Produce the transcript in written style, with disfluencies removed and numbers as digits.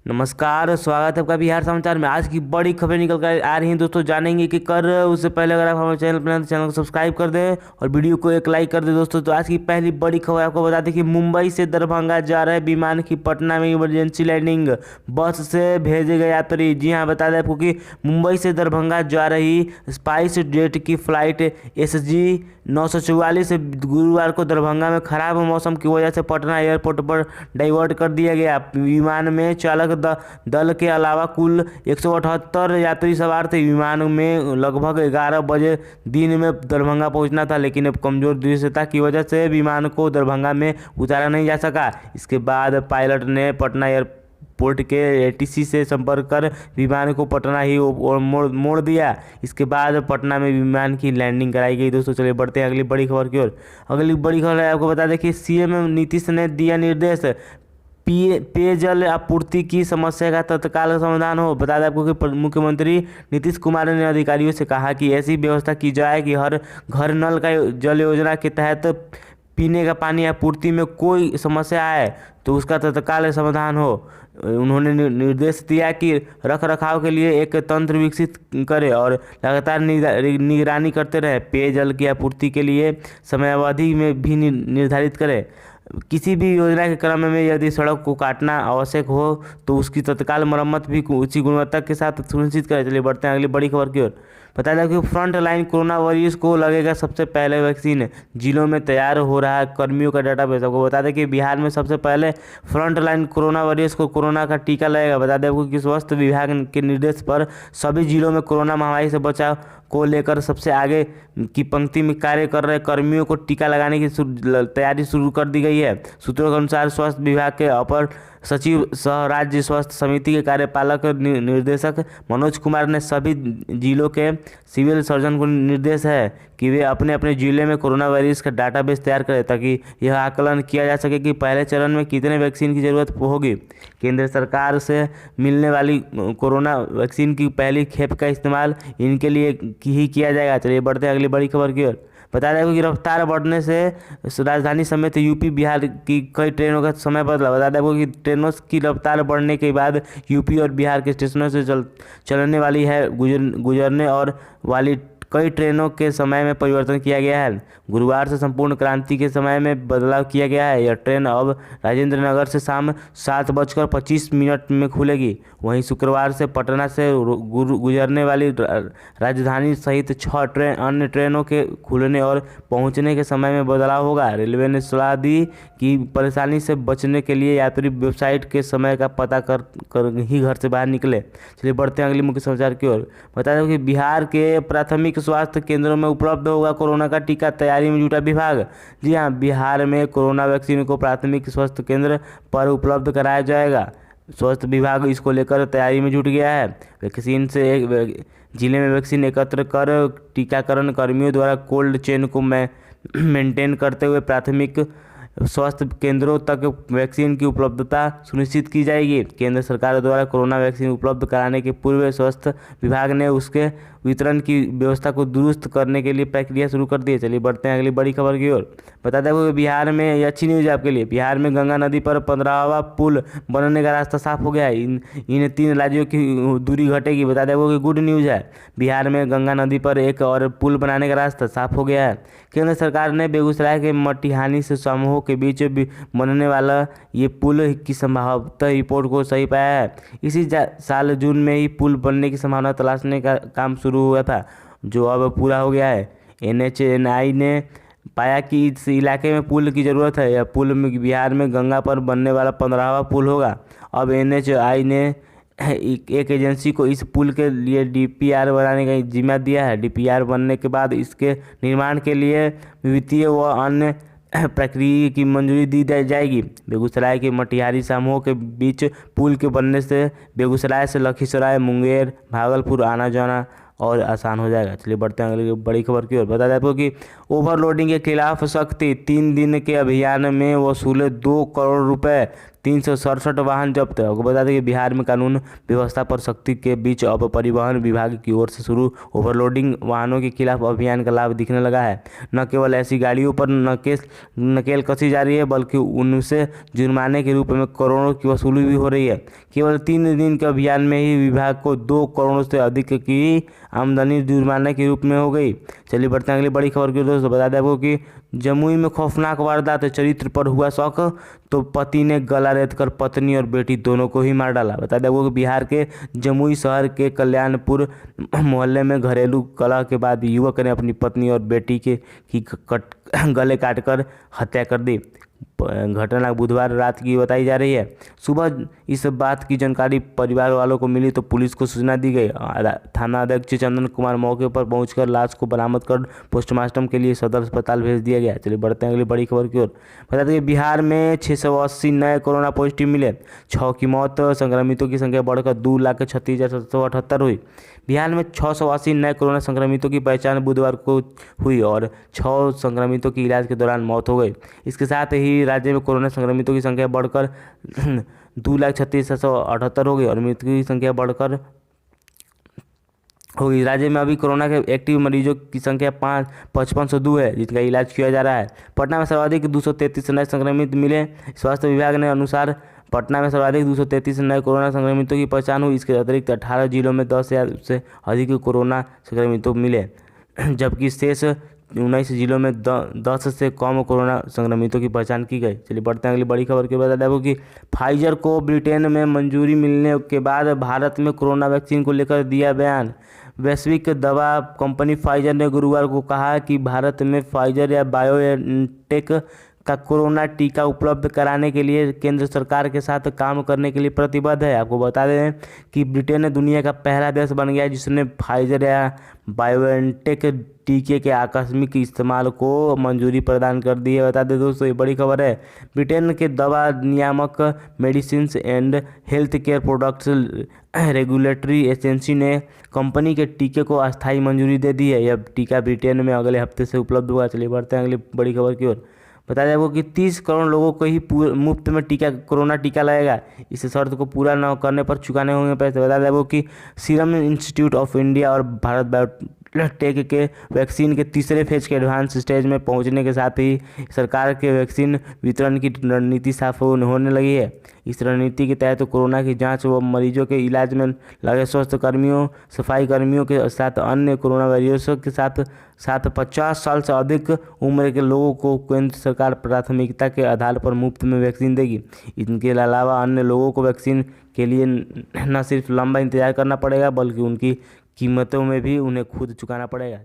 नमस्कार, स्वागत है आपका बिहार समाचार में। आज की बड़ी खबरें निकल कर आ रही हैं दोस्तों, जानेंगे कि कर उससे पहले अगर आप हमारे चैनल पर नए हैं तो चैनल को सब्सक्राइब कर दें और वीडियो को एक लाइक कर दें दोस्तों। तो आज की पहली बड़ी खबर आपको बता दें कि मुंबई से दरभंगा जा रहे विमान की पटना में इमरजेंसी लैंडिंग, बस से भेजे गए यात्री। जी हाँ, बता दें आपको कि मुंबई से दरभंगा जा रही स्पाइस जेट की फ्लाइट SG 944 गुरुवार को दरभंगा में खराब मौसम की वजह से पटना एयरपोर्ट पर डाइवर्ट कर दिया गया। विमान में चालक दल के अलावा कुल 178 यात्री सवार थे। विमान में लगभग 11 बजे दिन में दरभंगा पहुंचना था, लेकिन अब कमजोर दृश्यता की वजह से विमान को दरभंगा में उतारा नहीं जा सका। इसके बाद पायलट ने पटना एयरपोर्ट के ATC से संपर्क कर विमान को पटना ही मोड़ दिया। इसके बाद पटना में विमान की लैंडिंग कराई गई। दोस्तों चलिए बढ़ते हैं अगली बड़ी खबर की ओर। अगली बड़ी खबर है, आपको बता दें कि CM नीतीश ने दिया निर्देश, पेयजल आपूर्ति की समस्या का तत्काल समाधान हो। बता दें आपको कि मुख्यमंत्री नीतीश कुमार ने अधिकारियों से कहा कि ऐसी व्यवस्था की जाए कि हर घर नल का जल योजना के तहत पीने का पानी आपूर्ति में कोई समस्या आए तो उसका तत्काल समाधान हो। उन्होंने निर्देश दिया कि रख रखाव के लिए एक तंत्र विकसित करे और लगातार निगरानी करते रहे। पेयजल की आपूर्ति के लिए समयावधि में भी निर्धारित करें। किसी भी योजना के क्रम में यदि सड़क को काटना आवश्यक हो तो उसकी तत्काल मरम्मत भी उच्च गुणवत्ता के साथ सुनिश्चित करें। चलिए बढ़ते हैं अगली बड़ी खबर की ओर। बता दें कि फ्रंट लाइन कोरोना वॉरियर्स को लगेगा सबसे पहले वैक्सीन, जिलों में तैयार हो रहा है कर्मियों का डाटाबेस। आपको बता दें कि बिहार में सबसे पहले फ्रंट लाइन कोरोना वॉरियर्स को कोरोना का टीका लगेगा। बता दें आपको कि स्वास्थ्य विभाग के निर्देश पर सभी जिलों में कोरोना महामारी से बचाव को लेकर सबसे आगे की पंक्ति में कार्य कर रहे कर्मियों को टीका लगाने की तैयारी शुरू कर दी गई है। सूत्रों के अनुसार स्वास्थ्य विभाग के अपर सचिव सह राज्य स्वास्थ्य समिति के कार्यपालक निर्देशक मनोज कुमार ने सभी जिलों के सिविल सर्जन को निर्देश है कि वे अपने अपने जिले में कोरोना वायरस का डाटाबेस तैयार करें, ताकि यह आकलन किया जा सके कि पहले चरण में कितने वैक्सीन की जरूरत होगी। केंद्र सरकार से मिलने वाली कोरोना वैक्सीन की पहली खेप का इस्तेमाल इनके लिए ही किया जाएगा। चलिए बढ़ते हैं अगली बड़ी खबर की ओर। बता दें कि रफ्तार बढ़ने से राजधानी समेत यूपी बिहार की कई ट्रेनों का समय बदला। बता दें कि ट्रेनों की रफ्तार बढ़ने के बाद यूपी और बिहार के स्टेशनों से चलने वाली है गुजरने और वाली कई ट्रेनों के समय में परिवर्तन किया गया है। गुरुवार से संपूर्ण क्रांति के समय में बदलाव किया गया है। यह ट्रेन अब राजेंद्र नगर से शाम 7:25 में खुलेगी। वहीं शुक्रवार से पटना से गुजरने वाली राजधानी सहित 6 अन्य ट्रेनों के खुलने और पहुंचने के समय में बदलाव होगा। रेलवे ने सलाह दी कि परेशानी से बचने के लिए यात्री वेबसाइट के समय का पता कर ही घर से बाहर निकले। चलिए बढ़ते हैं अगली मुख्य समाचार की ओर। बता दें कि बिहार के प्राथमिक स्वास्थ्य केंद्रों में उपलब्ध होगा कोरोना का टीका, तैयारी में जुटा विभाग। जी हाँ, बिहार में कोरोना वैक्सीन को प्राथमिक स्वास्थ्य केंद्र पर उपलब्ध कराया जाएगा। स्वास्थ्य विभाग इसको लेकर तैयारी में जुट गया है। वैक्सीन से एक जिले में वैक्सीन एकत्र कर टीकाकरण कर्मियों द्वारा कोल्ड चेन को मेंटेन करते हुए प्राथमिक स्वास्थ्य केंद्रों तक वैक्सीन की उपलब्धता सुनिश्चित की जाएगी। केंद्र सरकार द्वारा कोरोना वैक्सीन उपलब्ध कराने के पूर्व स्वास्थ्य विभाग ने उसके वितरण की व्यवस्था को दुरुस्त करने के लिए प्रक्रिया शुरू कर दी है। चलिए बढ़ते हैं अगली बड़ी खबर की ओर। बता दें कि बिहार में ये अच्छी न्यूज़ है आपके लिए। बिहार में गंगा नदी पर 15वां पुल बनने का रास्ता साफ हो गया है। इन 3 राज्यों की दूरी घटेगी। बता दें कि गुड न्यूज़ है, बिहार में गंगा नदी पर एक और पुल बनाने का रास्ता साफ हो गया है। केंद्र सरकार ने बेगूसराय के मटिहानी से समूह के बीच बनने वाला ये पुल की संभावित रिपोर्ट को सही पाया है। इसी साल जून में ही पुल बनने की संभावना तलाशने का काम शुरू हुआ था, जो अब पूरा हो गया है। NHAI ने पाया कि इस इलाके में पुल की ज़रूरत है। यह पुल में बिहार में गंगा पर बनने वाला 15वां पुल होगा। अब NHAI ने एक एजेंसी को इस पुल के लिए DPR बनाने का जिम्मा दिया है। DPR बनने के बाद इसके निर्माण के लिए वित्तीय व अन्य प्रक्रिया की मंजूरी दी जाएगी। बेगूसराय के मटिहानी समूह के बीच पुल के बनने से बेगूसराय से लखीसराय, मुंगेर, भागलपुर आना जाना और आसान हो जाएगा। चलिए बढ़ते हैं अगली बड़ी खबर की ओर। बता दें आपको कि ओवरलोडिंग के खिलाफ सख्ती, 3 दिन के अभियान में वसूले 2 करोड़ रुपए। 367 वाहन जब्त है। आपको बता दें कि बिहार में कानून व्यवस्था पर सख्ती के बीच अब परिवहन विभाग की ओर से शुरू ओवरलोडिंग वाहनों के खिलाफ अभियान का लाभ दिखने लगा है। न केवल ऐसी गाड़ियों पर नकेल कसी जा रही है, बल्कि उनसे जुर्माने के रूप में करोड़ों की वसूली भी हो रही है। केवल 3 दिन के अभियान में ही विभाग को 2 करोड़ से अधिक की आमदनी जुर्माने के रूप में हो गई। चलिए बढ़ते हैं अगली बड़ी खबर की। दोस्तों बता दें आपको कि जमुई में खौफनाक वारदात, चरित्र पर हुआ शक, तो पति ने गला रेतकर पत्नी और बेटी दोनों को ही मार डाला। बता दें आपको कि बिहार के जमुई शहर के कल्याणपुर मोहल्ले में घरेलू कलह के बाद युवक ने अपनी पत्नी और बेटी के गले काटकर हत्या कर दी। घटना बुधवार रात की बताई जा रही है। सुबह इस बात की जानकारी परिवार वालों को मिली तो पुलिस को सूचना दी गई। थाना अध्यक्ष चंदन कुमार मौके पर पहुंचकर लाश को बरामद कर पोस्टमार्टम के लिए सदर अस्पताल भेज दिया गया। चलिए बढ़ते हैं अगली बड़ी खबर की ओर। बता दें कि बिहार में 680 नए कोरोना पॉजिटिव मिले। 6 की मौत, संक्रमितों की संख्या बढ़कर 2,36,778 हुई। बिहार में 680 नए कोरोना संक्रमितों की पहचान बुधवार को हुई और 6 संक्रमितों की इलाज के दौरान मौत हो गई। इसके साथ ही राज्य में कोरोना संक्रमितों की संख्या बढ़कर 2,36,778 हो गई और मृतकों की संख्या बढ़कर होगी। राज्य में अभी कोरोना के एक्टिव मरीजों की संख्या 5502 है, जिनका इलाज किया जा रहा है। पटना में सर्वाधिक 233 नए संक्रमित मिले। स्वास्थ्य विभाग ने अनुसार पटना में सर्वाधिक 233 नए कोरोना संक्रमितों की पहचान हुई। इसके अतिरिक्त 18 जिलों में 10,000 से अधिक कोरोना संक्रमितों मिले, जबकि शेष 19 जिलों में 10 से कम कोरोना संक्रमितों की पहचान की गई। चलिए बढ़ते हैं अगली बड़ी खबर के। बता दें कि फाइजर को ब्रिटेन में मंजूरी मिलने के बाद भारत में कोरोना वैक्सीन को लेकर दिया बयान। वैश्विक दवा कंपनी फाइजर ने गुरुवार को कहा कि भारत में फाइजर या बायोएनटेक का कोरोना टीका उपलब्ध कराने के लिए केंद्र सरकार के साथ काम करने के लिए प्रतिबद्ध है। आपको बता दें कि ब्रिटेन दुनिया का पहला देश बन गया है जिसने फाइजर या बायोएनटेक टीके के आकस्मिक इस्तेमाल को मंजूरी प्रदान कर दी है। बता दें दोस्तों, ये बड़ी खबर है। ब्रिटेन के दवा नियामक medicines and health care products regulatory agency ने कंपनी के टीके को अस्थायी मंजूरी दे दी है। यह टीका ब्रिटेन में अगले हफ्ते से उपलब्ध हुआ। चलिए बढ़ते हैं अगली बड़ी खबर की ओर। बताया जाएगा कि 30 करोड़ लोगों को ही मुफ्त में कोरोना टीका लगेगा। इस शर्त को पूरा न करने पर चुकाने होंगे पैसे। बताया जाएगा कि सीरम इंस्टीट्यूट ऑफ इंडिया और भारत बायोटेक के वैक्सीन के तीसरे फेज के एडवांस स्टेज में पहुंचने के साथ ही सरकार के वैक्सीन वितरण की रणनीति साफ होने लगी है। इस रणनीति के तहत कोरोना की जांच व मरीजों के इलाज में लगे स्वास्थ्य कर्मियों, सफाई कर्मियों के साथ अन्य कोरोना वॉरियर्सों के साथ 50 साल से अधिक उम्र के लोगों को केंद्र सरकार प्राथमिकता के आधार पर मुफ्त में वैक्सीन देगी। इनके अलावा अन्य लोगों को वैक्सीन के लिए न सिर्फ लंबा इंतजार करना पड़ेगा, बल्कि उनकी कीमतों में भी उन्हें खुद चुकाना पड़ेगा।